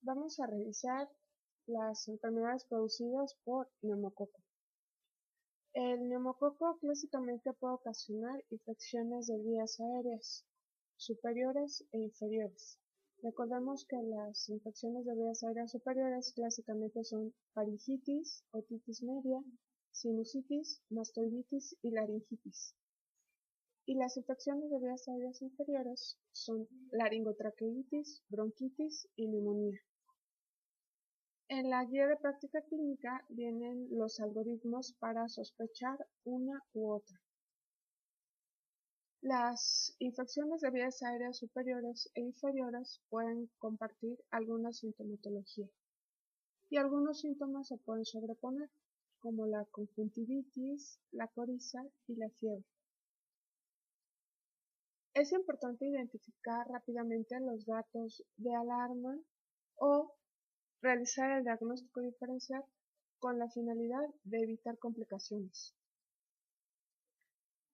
vamos a revisar las enfermedades producidas por neumococo. El neumococo clásicamente puede ocasionar infecciones de vías aéreas superiores e inferiores. Recordemos que las infecciones de vías aéreas superiores clásicamente son faringitis, otitis media, sinusitis, mastoiditis y laringitis. Y las infecciones de vías aéreas inferiores son laringotraqueitis, bronquitis y neumonía. En la guía de práctica clínica vienen los algoritmos para sospechar una u otra. Las infecciones de vías aéreas superiores e inferiores pueden compartir alguna sintomatología y algunos síntomas se pueden sobreponer, como la conjuntivitis, la coriza y la fiebre. Es importante identificar rápidamente los datos de alarma o realizar el diagnóstico diferencial con la finalidad de evitar complicaciones.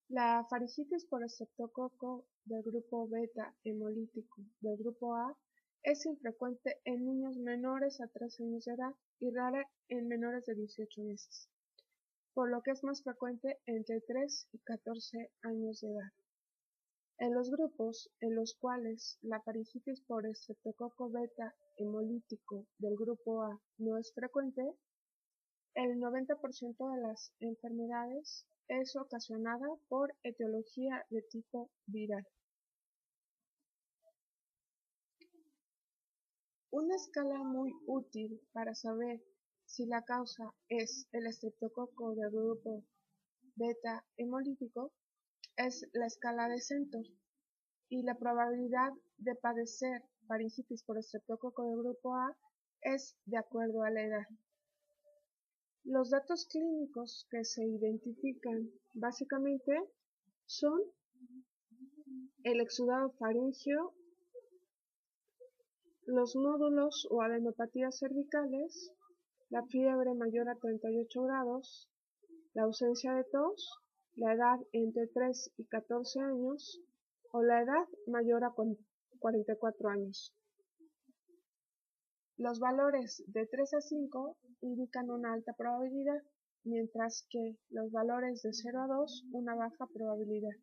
La faringitis por estreptococo del grupo beta hemolítico del grupo A es infrecuente en niños menores a 3 años de edad y rara en menores de 18 meses, por lo que es más frecuente entre 3 y 14 años de edad. En los grupos en los cuales la faringitis por estreptococo beta hemolítico del grupo A no es frecuente, el 90% de las enfermedades es ocasionada por etiología de tipo viral. Una escala muy útil para saber si la causa es el estreptococo del grupo beta hemolítico es la escala de Centor, y la probabilidad de padecer faringitis por estreptococo del grupo A es de acuerdo a la edad. Los datos clínicos que se identifican básicamente son el exudado faríngeo, los nódulos o adenopatías cervicales, la fiebre mayor a 38 grados, la ausencia de tos, la edad entre 3 y 14 años o la edad mayor a 44 años. Los valores de 3 a 5 indican una alta probabilidad, mientras que los valores de 0 a 2 una baja probabilidad.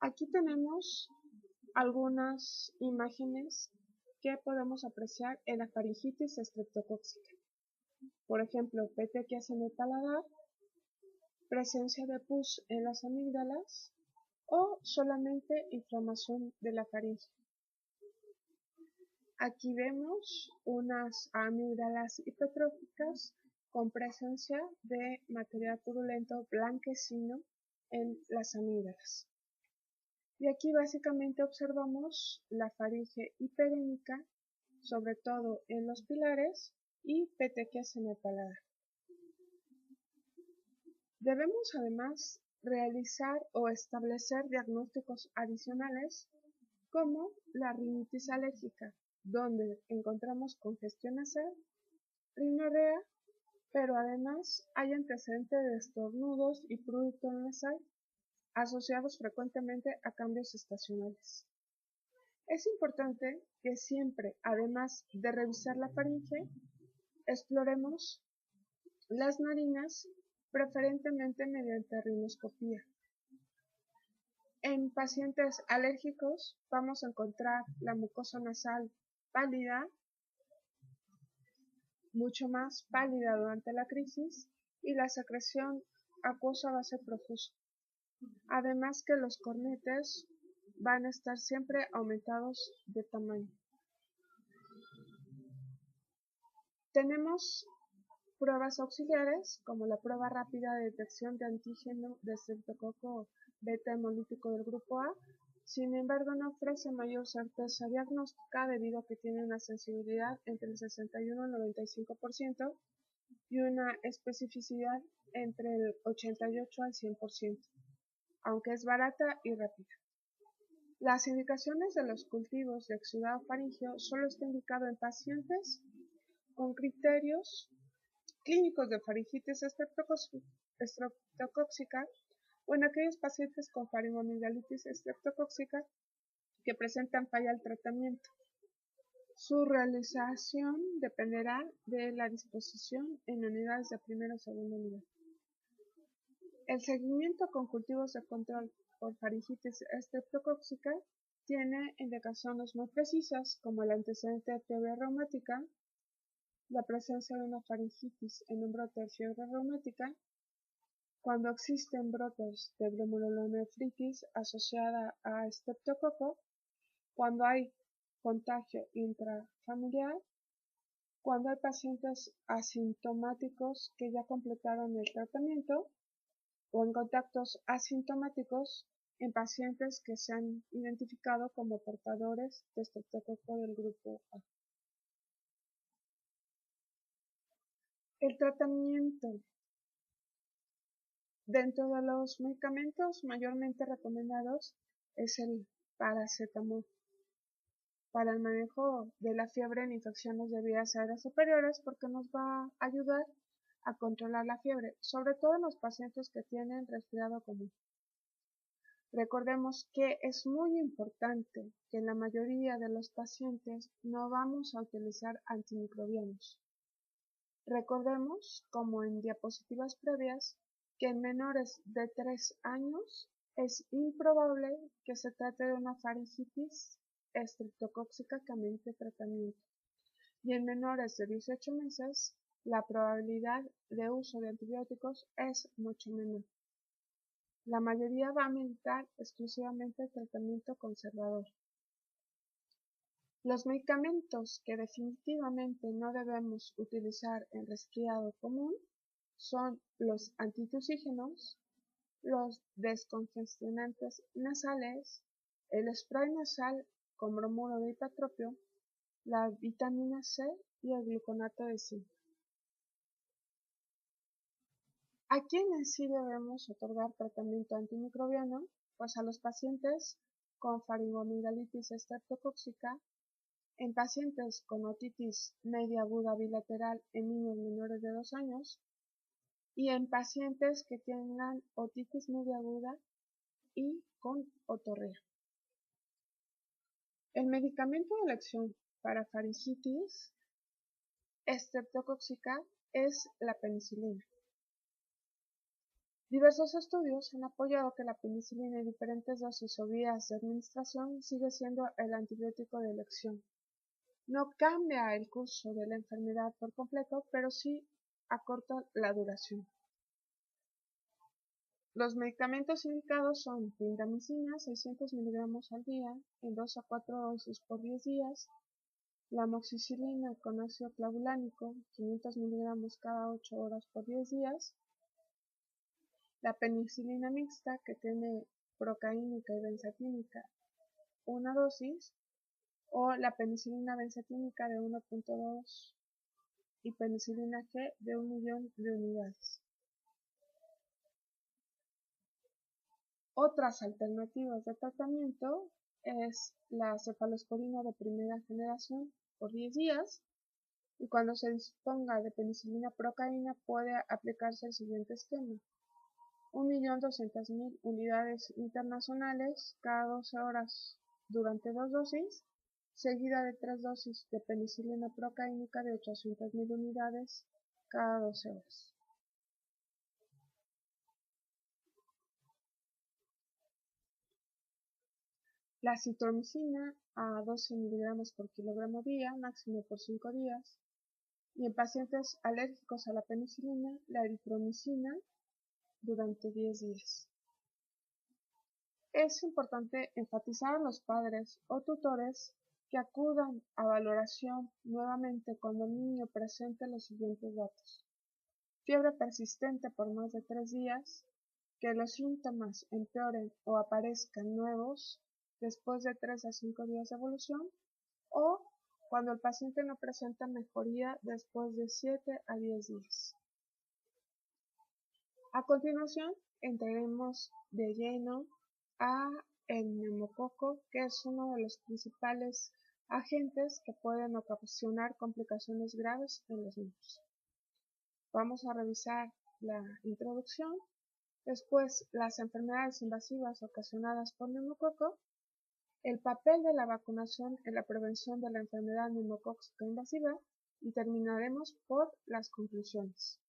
Aquí tenemos algunas imágenes que podemos apreciar en la faringitis estreptocóxica. Por ejemplo, petequias en el paladar, presencia de pus en las amígdalas o solamente inflamación de la faringe. Aquí vemos unas amígdalas hipertróficas con presencia de material purulento blanquecino en las amígdalas. Y aquí básicamente observamos la faringe hiperémica, sobre todo en los pilares, y petequias en el paladar. Debemos además realizar o establecer diagnósticos adicionales como la rinitis alérgica, donde encontramos congestión nasal, rinorrea, pero además hay antecedentes de estornudos y prurito nasal asociados frecuentemente a cambios estacionales. Es importante que siempre, además de revisar la faringe, exploremos las narinas, preferentemente mediante rinoscopía. En pacientes alérgicos vamos a encontrar la mucosa nasal pálida, mucho más pálida durante la crisis, y la secreción acuosa va a ser profusa. Además que los cornetes van a estar siempre aumentados de tamaño. Tenemos pruebas auxiliares como la prueba rápida de detección de antígeno de estreptococo beta hemolítico del grupo A. Sin embargo, no ofrece mayor certeza diagnóstica debido a que tiene una sensibilidad entre el 61 y el 95% y una especificidad entre el 88 al 100%, aunque es barata y rápida. Las indicaciones de los cultivos de exudado faríngeo solo está indicado en pacientes con criterios clínicos de faringitis estreptocóxica o en aquellos pacientes con faringoamigdalitis estreptocóxica que presentan falla al tratamiento. Su realización dependerá de la disposición en unidades de primero o segundo nivel. El seguimiento con cultivos de control por faringitis estreptocóxica tiene indicaciones muy precisas como el antecedente de fiebre reumática, la presencia de una faringitis en un brote de fiebre reumática, cuando existen brotes de glomerulonefritis asociada a estreptococo, cuando hay contagio intrafamiliar, cuando hay pacientes asintomáticos que ya completaron el tratamiento o en contactos asintomáticos en pacientes que se han identificado como portadores de estreptococo del grupo A. El tratamiento. Dentro de los medicamentos mayormente recomendados es el paracetamol para el manejo de la fiebre en infecciones de vías aéreas superiores porque nos va a ayudar a controlar la fiebre, sobre todo en los pacientes que tienen resfriado común. Recordemos que es muy importante que en la mayoría de los pacientes no vamos a utilizar antimicrobianos. Recordemos, como en diapositivas previas, que en menores de 3 años es improbable que se trate de una faringitis estreptocóxica que amerite tratamiento. Y en menores de 18 meses, la probabilidad de uso de antibióticos es mucho menor. La mayoría va a ameritar exclusivamente tratamiento conservador. Los medicamentos que definitivamente no debemos utilizar en resfriado común son los antitusígenos, los descongestionantes nasales, el spray nasal con bromuro de hipatropio, la vitamina C y el gluconato de zinc. ¿A quiénes sí debemos otorgar tratamiento antimicrobiano? Pues a los pacientes con faringoamigdalitis estreptocóxica, en pacientes con otitis media aguda bilateral en niños menores de 2 años y en pacientes que tengan otitis media aguda y con otorrea. El medicamento de elección para faringitis estreptocóxica es la penicilina. Diversos estudios han apoyado que la penicilina en diferentes dosis o vías de administración sigue siendo el antibiótico de elección. No cambia el curso de la enfermedad por completo, pero sí acorta la duración. Los medicamentos indicados son clindamicina 600 mg al día en 2 a 4 dosis por 10 días, la amoxicilina con ácido clavulánico 500 mg cada 8 horas por 10 días, la penicilina mixta que tiene procaínica y benzatínica una dosis o la penicilina benzatínica de 1.2 y penicilina G de 1 millón de unidades. Otras alternativas de tratamiento es la cefalosporina de primera generación por 10 días y cuando se disponga de penicilina procaína puede aplicarse el siguiente esquema. 1.200.000 unidades internacionales cada 12 horas durante 2 dosis, seguida de 3 dosis de penicilina procaínica de 800.000 unidades cada 12 horas. La acitromicina a 12 mg por kilogramo día, máximo por 5 días, y en pacientes alérgicos a la penicilina, la eritromicina durante 10 días. Es importante enfatizar a los padres o tutores que acudan a valoración nuevamente cuando el niño presente los siguientes datos. Fiebre persistente por más de 3 días, que los síntomas empeoren o aparezcan nuevos después de 3 a 5 días de evolución, o cuando el paciente no presenta mejoría después de 7 a 10 días. A continuación, entraremos de lleno a el neumococo, que es uno de los principales agentes que pueden ocasionar complicaciones graves en los niños. Vamos a revisar la introducción, después las enfermedades invasivas ocasionadas por neumococo el papel de la vacunación en la prevención de la enfermedad neumocócica invasiva y terminaremos por las conclusiones.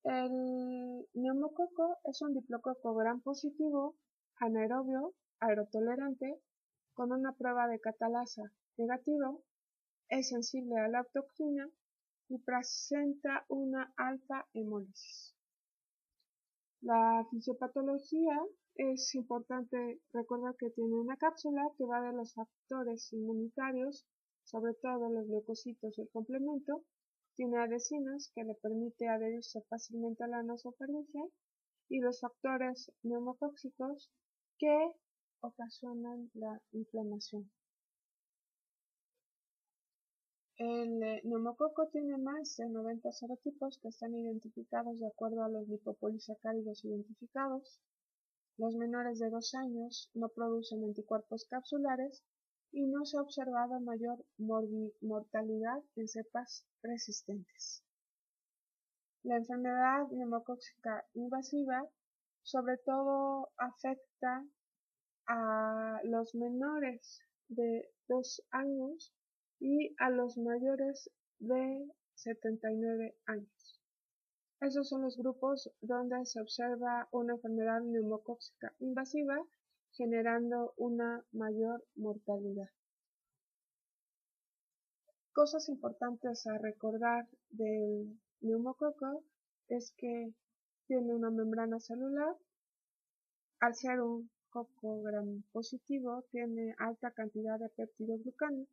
El neumococo es un diplococo gram positivo, anaerobio, aerotolerante, con una prueba de catalasa negativo, es sensible a la autoxina y presenta una alta hemólisis. La fisiopatología es importante recordar que tiene una cápsula que va de los factores inmunitarios, sobre todo los leucocitos y el complemento. Tiene adhesinas que le permite adherirse fácilmente a la nasofaringe y los factores neumocóxicos que ocasionan la inflamación. El neumococo tiene más de 90 serotipos que están identificados de acuerdo a los lipopolisacáridos identificados. Los menores de 2 años no producen anticuerpos capsulares y no se ha observado mayor mortalidad en cepas resistentes. La enfermedad neumocócica invasiva sobre todo afecta a los menores de 2 años y a los mayores de 79 años. Esos son los grupos donde se observa una enfermedad neumocócica invasiva generando una mayor mortalidad. Cosas importantes a recordar del neumococo es que tiene una membrana celular. Al ser un coco gram positivo tiene alta cantidad de peptidoglucano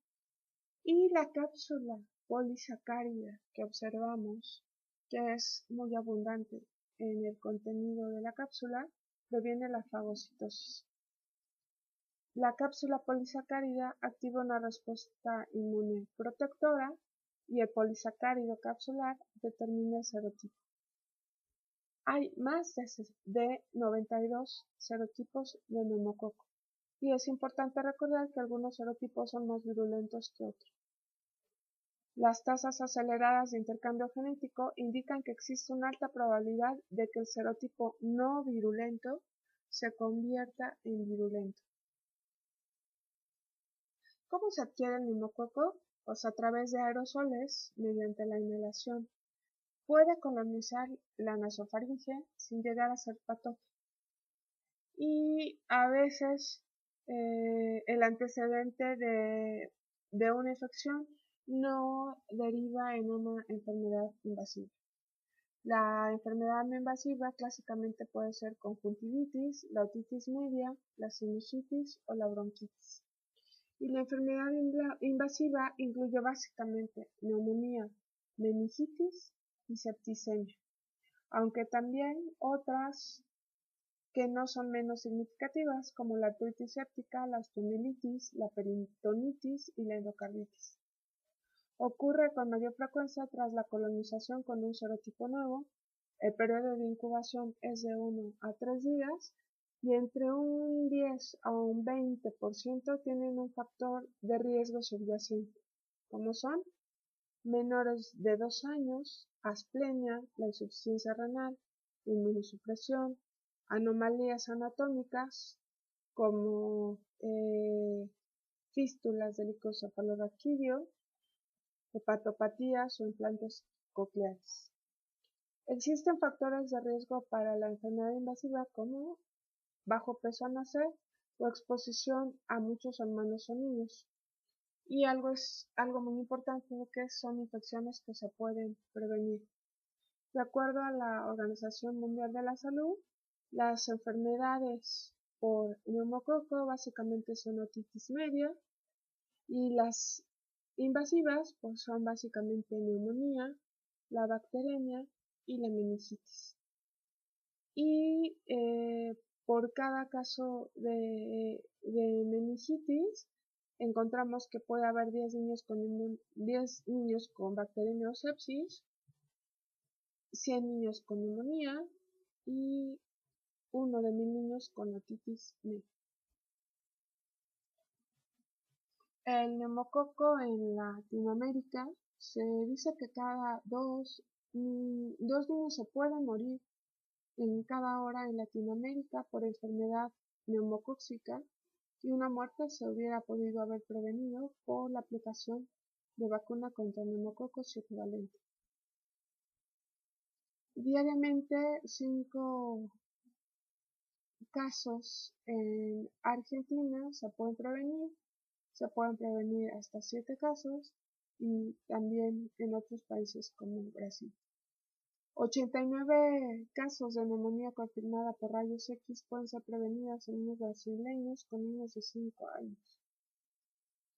y la cápsula polisacárida que observamos, que es muy abundante en el contenido de la cápsula, previene la fagocitosis. La cápsula polisacárida activa una respuesta inmune protectora y el polisacárido capsular determina el serotipo. Hay más de 92 serotipos de neumococo y es importante recordar que algunos serotipos son más virulentos que otros. Las tasas aceleradas de intercambio genético indican que existe una alta probabilidad de que el serotipo no virulento se convierta en virulento. ¿Cómo se adquiere el neumococo? Pues a través de aerosoles mediante la inhalación. Puede colonizar la nasofaringe sin llegar a ser patógeno. Y a veces el antecedente de una infección no deriva en una enfermedad invasiva. La enfermedad no invasiva clásicamente puede ser conjuntivitis, la otitis media, la sinusitis o la bronquitis. Y la enfermedad invasiva incluye básicamente neumonía, meningitis y septicemia, aunque también otras que no son menos significativas como la artritis séptica, la osteomielitis, la peritonitis y la endocarditis. Ocurre con mayor frecuencia tras la colonización con un serotipo nuevo. El periodo de incubación es de 1 a 3 días y entre un 10 a un 20% tienen un factor de riesgo subyacente, como son menores de 2 años, asplenia, la insuficiencia renal, inmunosupresión, anomalías anatómicas como fístulas del icosafalorraquídeo, hepatopatías o implantes cocleares. Existen factores de riesgo para la enfermedad invasiva como bajo peso al nacer o exposición a muchos hermanos o niños. Y algo muy importante que son infecciones que se pueden prevenir. De acuerdo a la Organización Mundial de la Salud, las enfermedades por neumococo básicamente son otitis media y las invasivas pues son básicamente neumonía, la bacteremia y la meningitis. Y por cada caso de meningitis encontramos que puede haber 10 niños con bacteremia o sepsis, 100 niños con neumonía y 1 de 1000 niños con otitis media. El neumococo en Latinoamérica se dice que cada dos niños se pueden morir en cada hora en Latinoamérica por enfermedad neumocócica y una muerte se hubiera podido haber prevenido por la aplicación de vacuna contra neumococos y equivalente. Diariamente 5 casos en Argentina se pueden prevenir hasta 7 casos y también en otros países como Brasil. 89 casos de neumonía confirmada por rayos X pueden ser prevenidos en niños brasileños con menos de 5 años.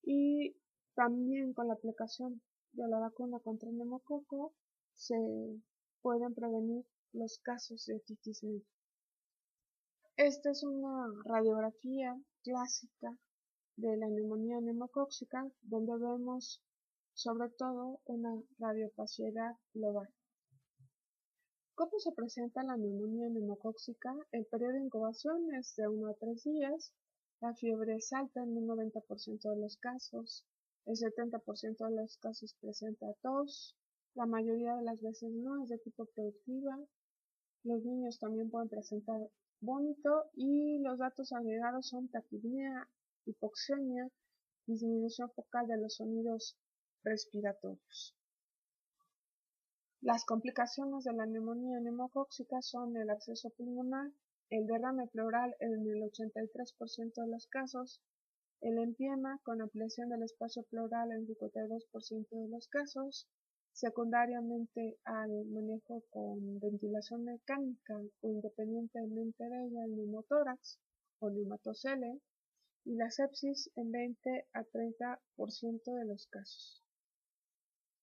Y también con la aplicación de la vacuna contra el neumococo se pueden prevenir los casos de otitis media. Esta es una radiografía clásica de la neumonía neumocóxica, donde vemos sobre todo una radiopacidad global. ¿Cómo se presenta la neumonía neumocóxica? El periodo de incubación es de 1 a 3 días, la fiebre es alta en un 90% de los casos, el 70% de los casos presenta tos, la mayoría de las veces no es de tipo productiva, los niños también pueden presentar vómito y los datos agregados son taquipnea, hipoxemia, disminución focal de los sonidos respiratorios. Las complicaciones de la neumonía neumocóxica son el absceso pulmonar, el derrame pleural en el 83% de los casos, el empiema con ampliación del espacio pleural en el 52% de los casos, secundariamente al manejo con ventilación mecánica o independientemente de ella el neumotórax o neumatocele, y la sepsis en 20 a 30% de los casos.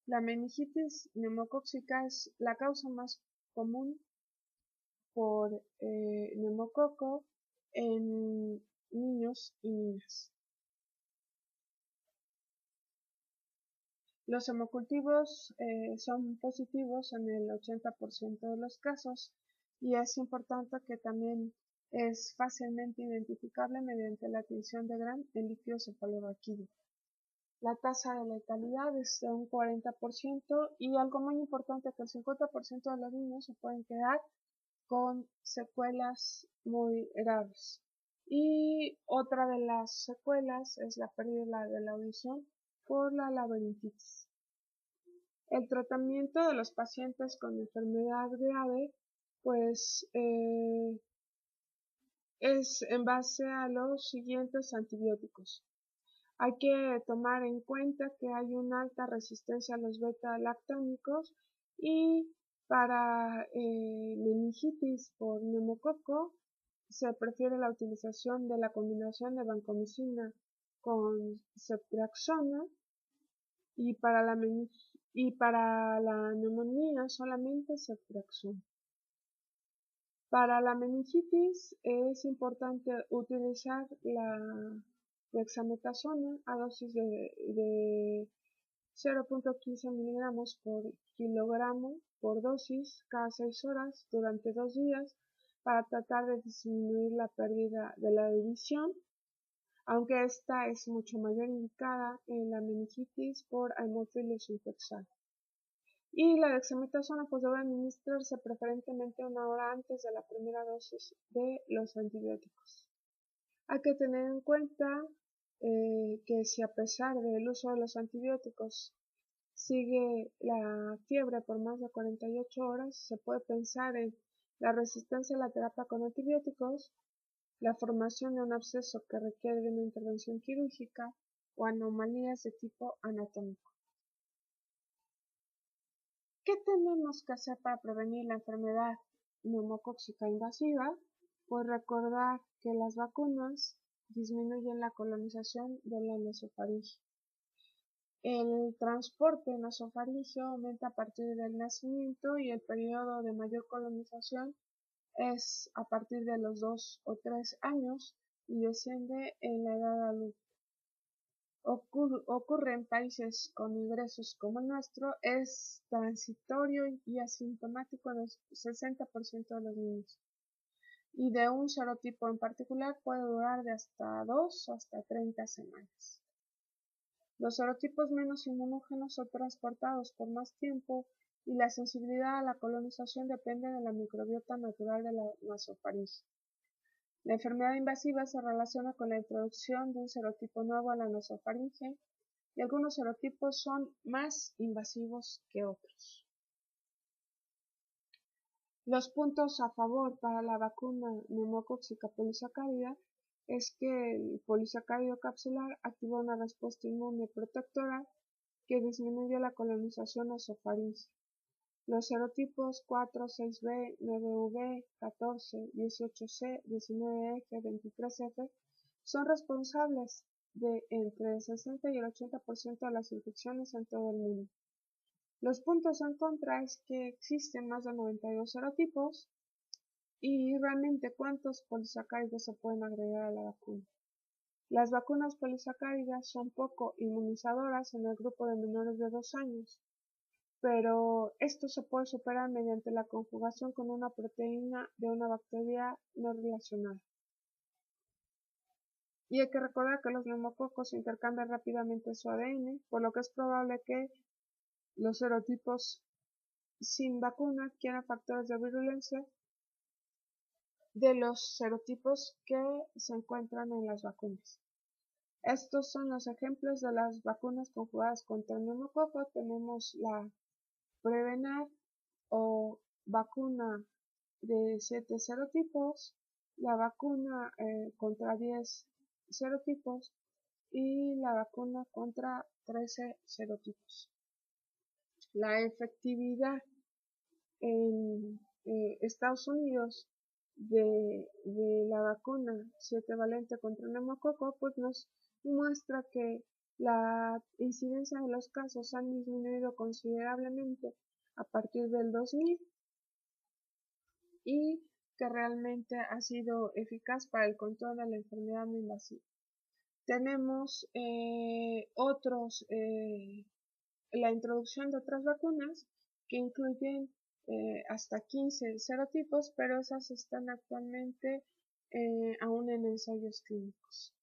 La meningitis neumocóxica es la causa más común por neumococo en niños y niñas. Los hemocultivos son positivos en el 80% de los casos y es importante que también es fácilmente identificable mediante la tinción de Gram en líquido cefalorraquídeo. La tasa de letalidad es de un 40% y algo muy importante que el 50% de los niños se pueden quedar con secuelas muy graves. Y otra de las secuelas es la pérdida de la audición por la laberintitis. El tratamiento de los pacientes con enfermedad grave pues es en base a los siguientes antibióticos. Hay que tomar en cuenta que hay una alta resistencia a los beta-lactámicos y para meningitis por neumococo se prefiere la utilización de la combinación de vancomicina con ceftriaxona y para la neumonía solamente ceftriaxona. Para la meningitis es importante utilizar la dexametasona a dosis de 0.15 miligramos por kilogramo por dosis cada 6 horas durante 2 días para tratar de disminuir la pérdida de la audición, aunque esta es mucho mayor indicada en la meningitis por Haemophilus influenzae. Y la dexametasona pues debe administrarse preferentemente 1 hora antes de la primera dosis de los antibióticos. Hay que tener en cuenta que si a pesar del uso de los antibióticos sigue la fiebre por más de 48 horas, se puede pensar en la resistencia a la terapia con antibióticos, la formación de un absceso que requiere de una intervención quirúrgica o anomalías de tipo anatómico. ¿Qué tenemos que hacer para prevenir la enfermedad neumocóxica invasiva? Pues recordar que las vacunas disminuyen la colonización de la nasofaringe. El transporte nasofaringeo aumenta a partir del nacimiento y el periodo de mayor colonización es a partir de los 2 o 3 años y desciende en la edad adulta. Ocurre en países con ingresos como el nuestro, es transitorio y asintomático en el 60% de los niños. Y de un serotipo en particular puede durar de hasta 2 hasta 30 semanas. Los serotipos menos inmunógenos son transportados por más tiempo y la sensibilidad a la colonización depende de la microbiota natural de la nasofaringe. La enfermedad invasiva se relaciona con la introducción de un serotipo nuevo a la nasofaringe y algunos serotipos son más invasivos que otros. Los puntos a favor para la vacuna neumocóxica polisacárida es que el polisacárido capsular activa una respuesta inmune protectora que disminuye la colonización nasofaringe. Los serotipos 4, 6b, 9v, 14, 18c, 19f, 23f son responsables de entre el 60 y el 80% de las infecciones en todo el mundo. Los puntos en contra es que existen más de 92 serotipos y realmente cuántos polisacáridos se pueden agregar a la vacuna. Las vacunas polisacáridas son poco inmunizadoras en el grupo de menores de 2 años, pero esto se puede superar mediante la conjugación con una proteína de una bacteria no relacionada. Y hay que recordar que los neumococos intercambian rápidamente su ADN, por lo que es probable que los serotipos sin vacuna adquieran factores de virulencia de los serotipos que se encuentran en las vacunas. Estos son los ejemplos de las vacunas conjugadas contra el neumococo. Tenemos la Prevenar o vacuna de 7 serotipos, la vacuna contra 10 serotipos y la vacuna contra 13 serotipos. La efectividad en Estados Unidos de la vacuna 7 valente contra el neumococo pues nos muestra que la incidencia de los casos han disminuido considerablemente a partir del 2000 y que realmente ha sido eficaz para el control de la enfermedad no invasiva. Tenemos la introducción de otras vacunas que incluyen hasta 15 serotipos, pero esas están actualmente aún en ensayos clínicos.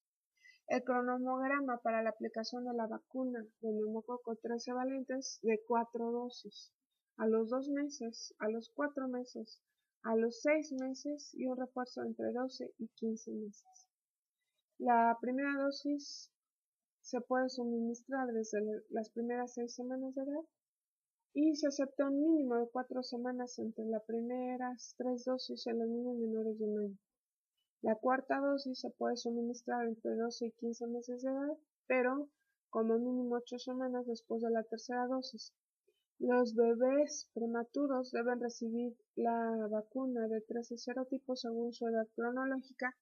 El cronograma para la aplicación de la vacuna de neumococo 13 valentes de 4 dosis, a los 2 meses, a los 4 meses, a los 6 meses y un refuerzo entre 12 y 15 meses. La primera dosis se puede suministrar desde las primeras 6 semanas de edad y se acepta un mínimo de 4 semanas entre las primeras 3 dosis en los niños menores de 1 año. La cuarta dosis se puede suministrar entre 12 y 15 meses de edad, pero como mínimo 8 semanas después de la tercera dosis. Los bebés prematuros deben recibir la vacuna de 13 serotipos según su edad cronológica.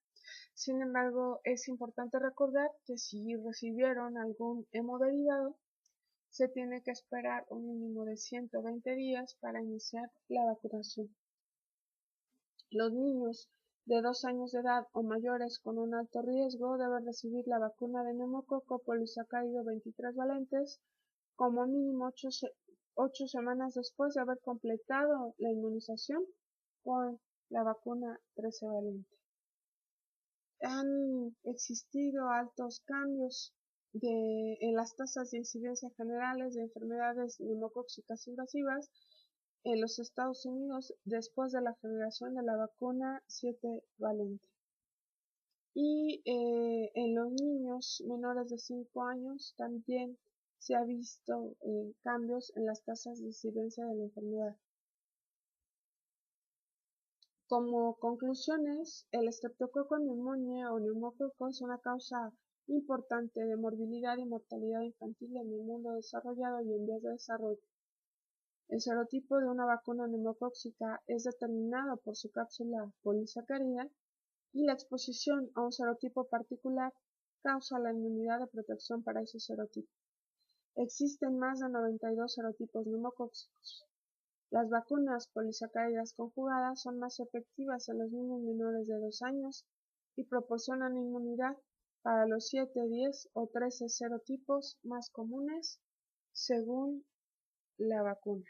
Sin embargo, es importante recordar que si recibieron algún hemoderivado, se tiene que esperar un mínimo de 120 días para iniciar la vacunación. Los niños de 2 años de edad o mayores con un alto riesgo deben recibir la vacuna de neumococo polisacárido 23 valentes como mínimo 8 semanas después de haber completado la inmunización con la vacuna 13 valente. Han existido altos cambios en las tasas de incidencia generales de enfermedades neumocóxicas invasivas en los Estados Unidos después de la generación de la vacuna 7 valente. Y en los niños menores de 5 años también se ha visto cambios en las tasas de incidencia de la enfermedad. Como conclusiones, el Streptococcus pneumoniae o neumococo es una causa importante de morbilidad y mortalidad infantil en el mundo desarrollado y en vías de desarrollo. El serotipo de una vacuna neumocóxica es determinado por su cápsula polisacárida y la exposición a un serotipo particular causa la inmunidad de protección para ese serotipo. Existen más de 92 serotipos neumocóxicos. Las vacunas polisacáridas conjugadas son más efectivas en los niños menores de 2 años y proporcionan inmunidad para los 7, 10 o 13 serotipos más comunes según la vacuna.